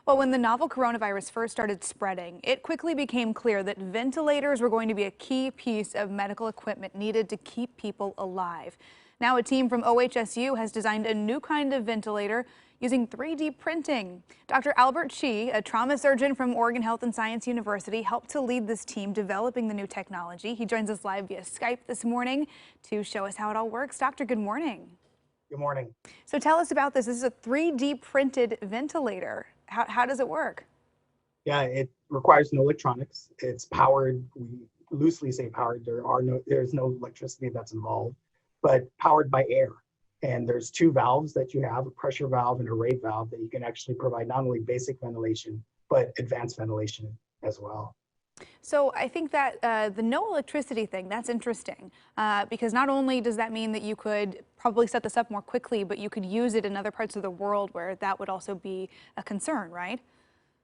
Well, when the novel coronavirus first started spreading, it quickly became clear that ventilators were going to be a key piece of medical equipment needed to keep people alive. Now, a team from OHSU has designed a new kind of ventilator using 3D printing. Dr. Albert Chi, a trauma surgeon from Oregon Health and Science University, helped to lead this team developing the new technology. He joins us live via Skype this morning to show us how it all works. Doctor, good morning. Good morning. So tell us about this. This is a 3D printed ventilator. How does it work? Yeah, it requires no electronics. It's powered, we loosely say powered, there's no electricity that's involved, but powered by air. And there's two valves that you have, a pressure valve and a rate valve that you can actually provide not only basic ventilation, but advanced ventilation as well. So I think that the no electricity thing, that's interesting because not only does that mean that you could probably set this up more quickly, but you could use it in other parts of the world where that would also be a concern, right?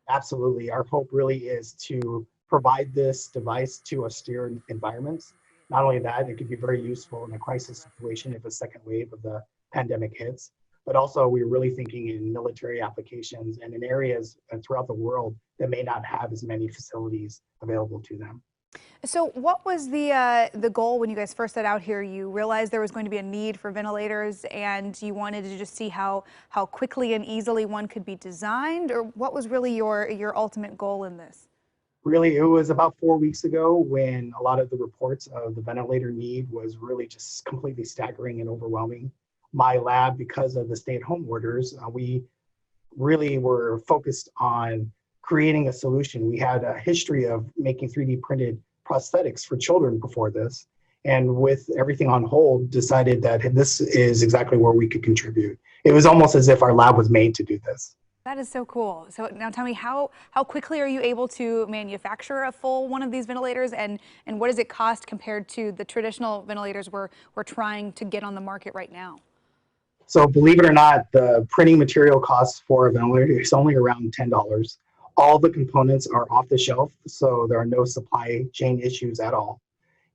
Absolutely. Our hope really is to provide this device to austere environments. Not only that, it could be very useful in a crisis situation if a second wave of the pandemic hits, but also we're really thinking in military applications and in areas throughout the world that may not have as many facilities available to them. So what was the goal when you guys first set out here? You realized there was going to be a need for ventilators and you wanted to just see how quickly and easily one could be designed, or what was really your ultimate goal in this? Really, it was about 4 weeks ago when a lot of the reports of the ventilator need was really just completely staggering and overwhelming. My lab, because of the stay-at-home orders, we really were focused on creating a solution. We had a history of making 3D printed prosthetics for children before this. And with everything on hold, decided that this is exactly where we could contribute. It was almost as if our lab was made to do this. That is so cool. So now tell me, how quickly are you able to manufacture a full one of these ventilators, and what does it cost compared to the traditional ventilators we're trying to get on the market right now? So believe it or not, the printing material costs for a ventilator is only around $10. All the components are off the shelf, so there are no supply chain issues at all.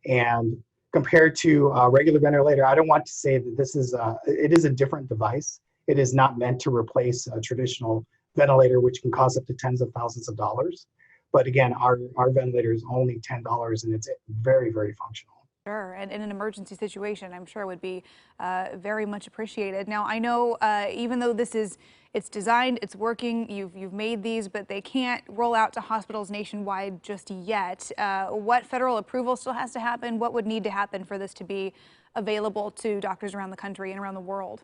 And compared to a regular ventilator, I don't want to say that it is a different device. It is not meant to replace a traditional ventilator, which can cost up to tens of thousands of dollars. But again, our ventilator is only $10 and it's very, very functional. Sure, and in an emergency situation, I'm sure would be very much appreciated. Now, I know even though it's designed, it's working, you've made these, but they can't roll out to hospitals nationwide just yet. What federal approval still has to happen? What would need to happen for this to be available to doctors around the country and around the world?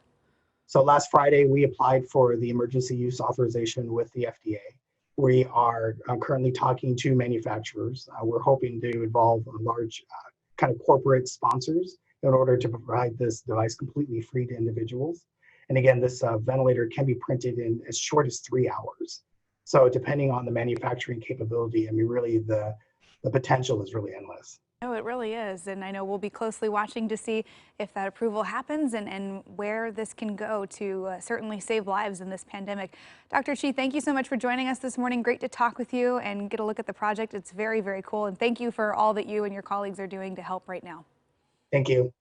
So last Friday, we applied for the emergency use authorization with the FDA. We are currently talking to manufacturers. We're hoping to involve a large kind of corporate sponsors in order to provide this device completely free to individuals. And again, this ventilator can be printed in as short as 3 hours. So depending on the manufacturing capability, I mean, really the potential is really endless. No, it really is. And I know we'll be closely watching to see if that approval happens and where this can go to certainly save lives in this pandemic. Dr. Chi, thank you so much for joining us this morning. Great to talk with you and get a look at the project. It's very, very cool. And thank you for all that you and your colleagues are doing to help right now. Thank you.